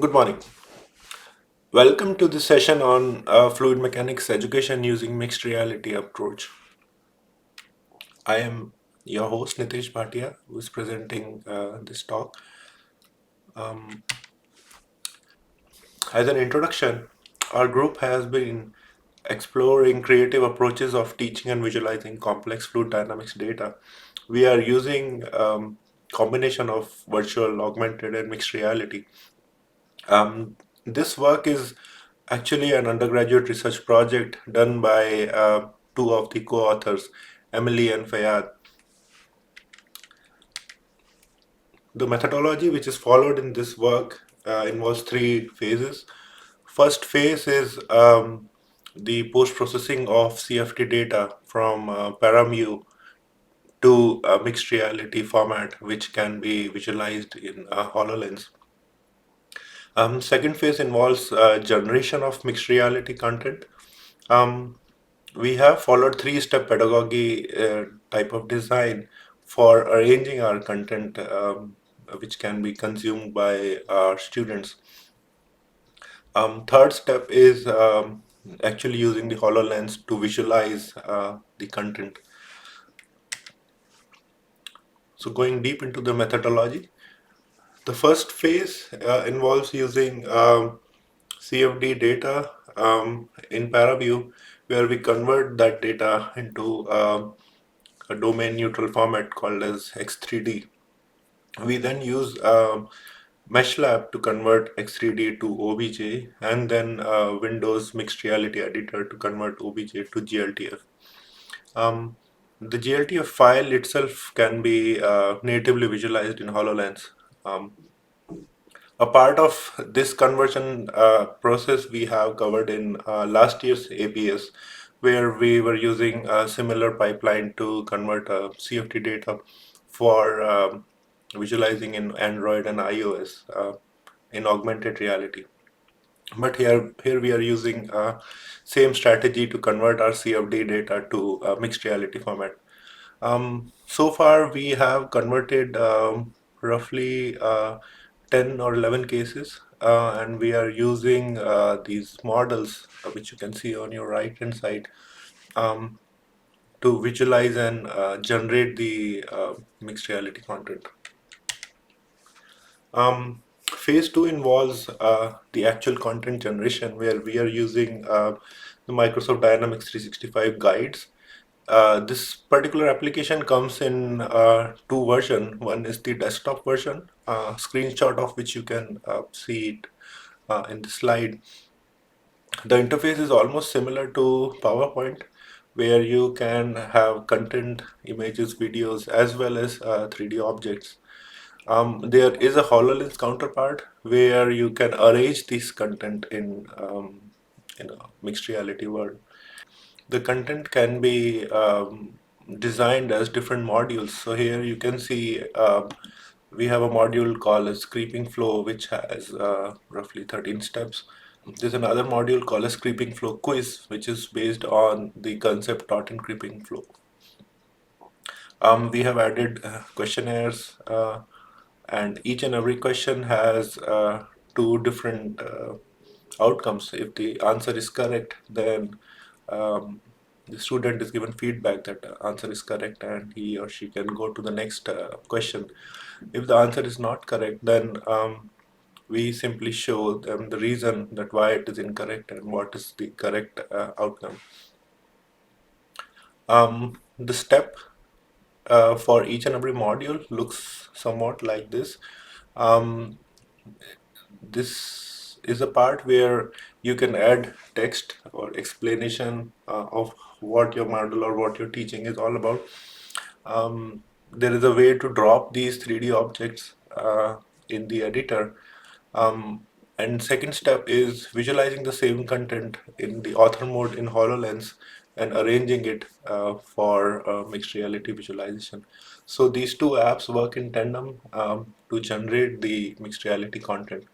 Good morning. Welcome to this session on fluid mechanics education using mixed reality approach. I am your host Nitish Bhatia, who is presenting this talk. Um, as an introduction, our group has been exploring creative approaches of teaching and visualizing complex fluid dynamics data. We are using combination of virtual, augmented, and mixed reality. This work is actually an undergraduate research project done by two of the co-authors, Emily and Fayad. The methodology which is followed in this work involves three phases. First phase is the post-processing of CFD data from ParaMU to a mixed reality format, which can be visualized in HoloLens. Second phase involves generation of mixed reality content. Um, we have followed three-step pedagogy type of design for arranging our content, which can be consumed by our students. Third step is actually using the HoloLens to visualize the content. So going deep into the methodology, the first phase involves using CFD data in ParaView, where we convert that data into a domain neutral format called as X3D. We then use MeshLab to convert X3D to OBJ, and then Windows Mixed Reality Editor to convert OBJ to GLTF. Um, the GLTF file itself can be natively visualized in HoloLens. Um, a part of this conversion process we have covered in last year's APS, where we were using a similar pipeline to convert CFD data for visualizing in Android and iOS in augmented reality. But here we are using same strategy to convert our CFD data to mixed reality format. So far, we have converted roughly 10 or 11 cases, and we are using these models, which you can see on your right hand side, um, to visualize and generate the mixed reality content. Phase two involves the actual content generation, where we are using the Microsoft Dynamics 365 guides. This particular application comes in two versions. One is the desktop version, screenshot of which you can see it in the slide. The interface is almost similar to PowerPoint, where you can have content, images, videos, as well as 3D objects. There is a HoloLens counterpart where you can arrange this content in a mixed reality world. The content can be designed as different modules. So here you can see we have a module called as Creeping Flow, which has roughly 13 steps. There's another module called as Creeping Flow Quiz, which is based on the concept taught in Creeping Flow. We have added questionnaires, and each and every question has two different outcomes. If the answer is correct, then um, the student is given feedback that the answer is correct, and he or she can go to the next question. If the answer is not correct, then we simply show them the reason that why it is incorrect and what is the correct outcome. The step for each and every module looks somewhat like this. Um, this is a part where you can add text or explanation of what your module or what your teaching is all about. There is a way to drop these 3D objects in the editor. Um, and second step is visualizing the same content in the author mode in HoloLens and arranging it for mixed reality visualization. So these two apps work in tandem to generate the mixed reality content.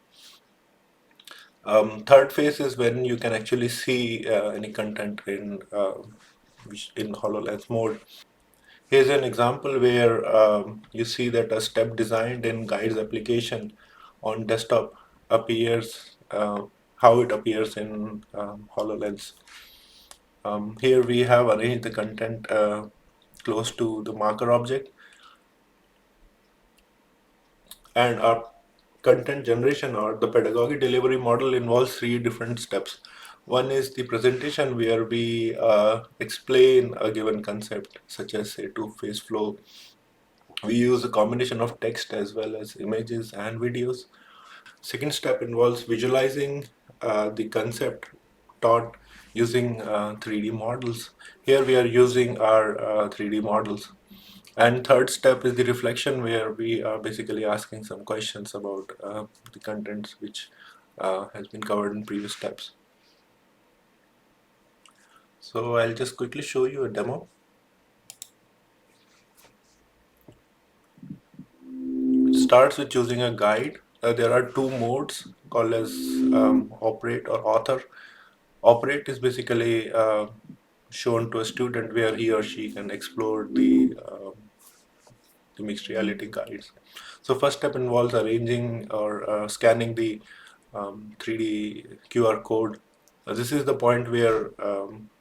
Third phase is when you can actually see any content in HoloLens mode. Here's an example where you see that a step designed in Guides application on desktop appears, how it appears in HoloLens. Here we have arranged the content close to the marker object, and our content generation or the pedagogy delivery model involves three different steps. One is the presentation, where we explain a given concept, such as say two-phase flow. We use a combination of text as well as images and videos. Second step involves visualizing the concept taught using 3D models. Here we are using our 3D models. And third step is the reflection, where we are basically asking some questions about the contents which has been covered in previous steps. So I'll just quickly show you a demo. It starts with choosing a guide. There are two modes called as operate or author. Operate is basically shown to a student where he or she can explore the mixed reality guides. So first step involves arranging or scanning the 3D QR code. This is the point where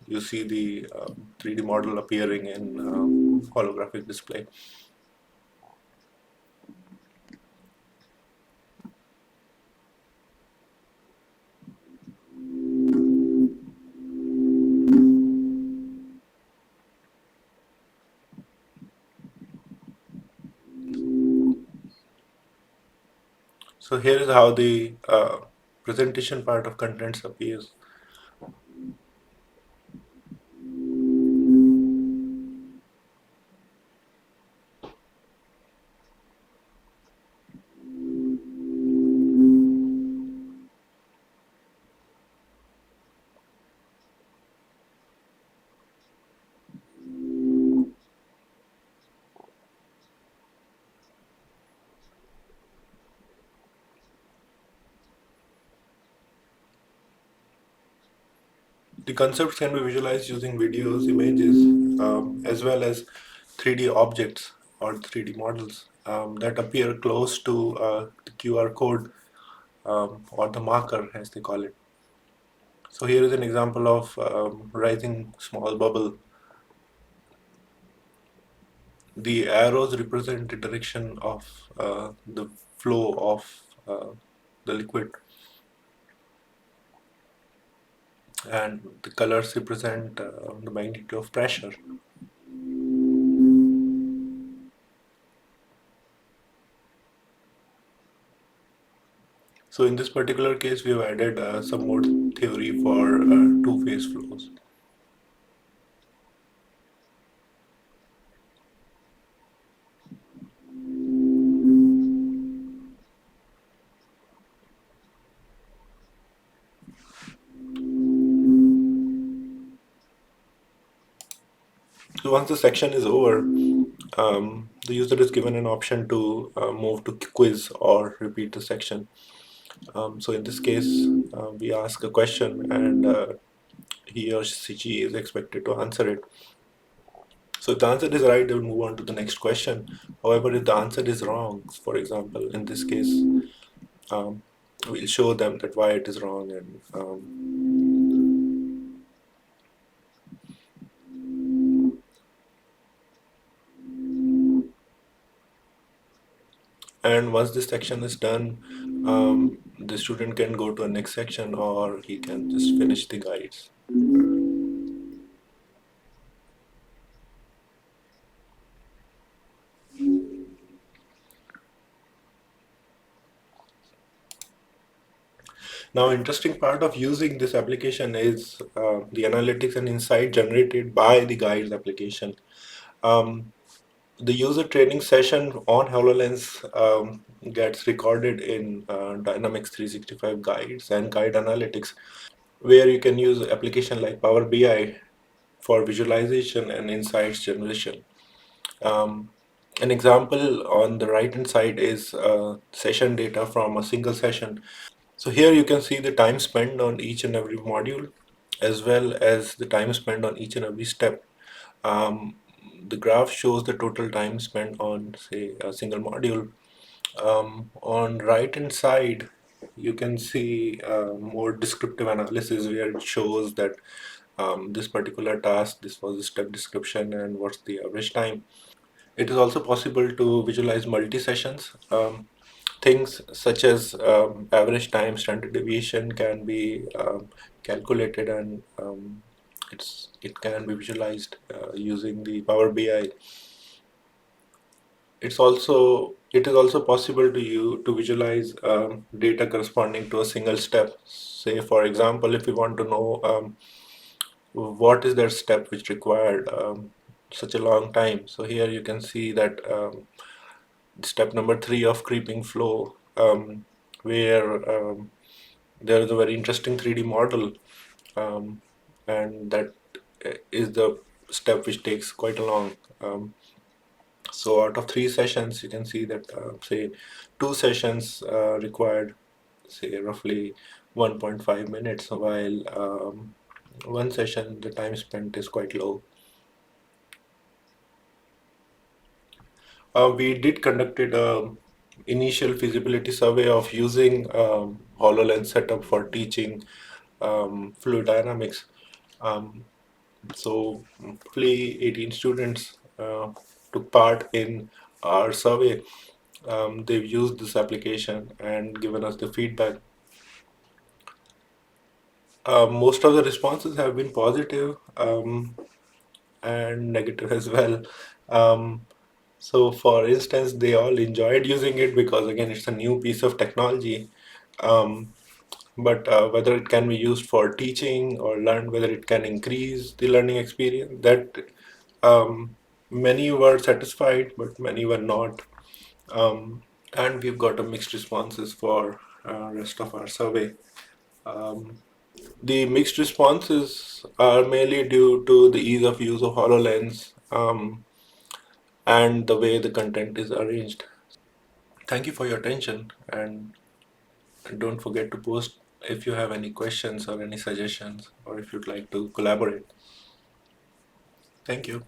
you see the 3D model appearing in holographic display. So here is how the presentation part of contents appears. The concepts can be visualized using videos, images, as well as 3D objects or 3D models that appear close to the QR code or the marker, as they call it. So here is an example of rising small bubble. The arrows represent the direction of the flow of the liquid, and the colors represent the magnitude of pressure. So in this particular case, we have added some more theory for two-phase flows. So once the section is over, the user is given an option to move to quiz or repeat the section. So in this case, we ask a question, and he or she is expected to answer it. So if the answer is right, they will move on to the next question. However, if the answer is wrong, for example, in this case, um, we'll show them that why it is wrong, and once this section is done, the student can go to a next section, or he can just finish the guides. Now, interesting part of using this application is the analytics and insight generated by the guides application. Um, the user training session on HoloLens gets recorded in Dynamics 365 guides and guide analytics, where you can use application like Power BI for visualization and insights generation. Um, an example on the right hand side is session data from a single session. So here you can see the time spent on each and every module, as well as the time spent on each and every step. Um, the graph shows the total time spent on, say, a single module. On right hand side, you can see more descriptive analysis where it shows that this particular task, this was the step description and what's the average time. It is also possible to visualize multi-sessions. Things such as average time, standard deviation can be calculated, and it can be visualized using the Power BI. It is also possible to you to visualize data corresponding to a single step. Say, for example, if you want to know what is that step which required such a long time. So here you can see that step number 3 of creeping flow, where there is a very interesting 3D model, um, and that is the step which takes quite a long. So out of 3 sessions, you can see that say 2 sessions required say roughly 1.5 minutes, while one session the time spent is quite low. We did conducted a initial feasibility survey of using HoloLens setup for teaching fluid dynamics. Um, so roughly 18 students took part in our survey. They've used this application and given us the feedback. Most of the responses have been positive, and negative as well. Um, so, for instance, they all enjoyed using it because, again, it's a new piece of technology. Um, but whether it can be used for teaching or learn, whether it can increase the learning experience, that um, many were satisfied, but many were not. And we've got a mixed responses for rest of our survey. Um, the mixed responses are mainly due to the ease of use of HoloLens, and the way the content is arranged. Thank you for your attention, and don't forget to post if you have any questions or any suggestions, or if you'd like to collaborate. Thank you.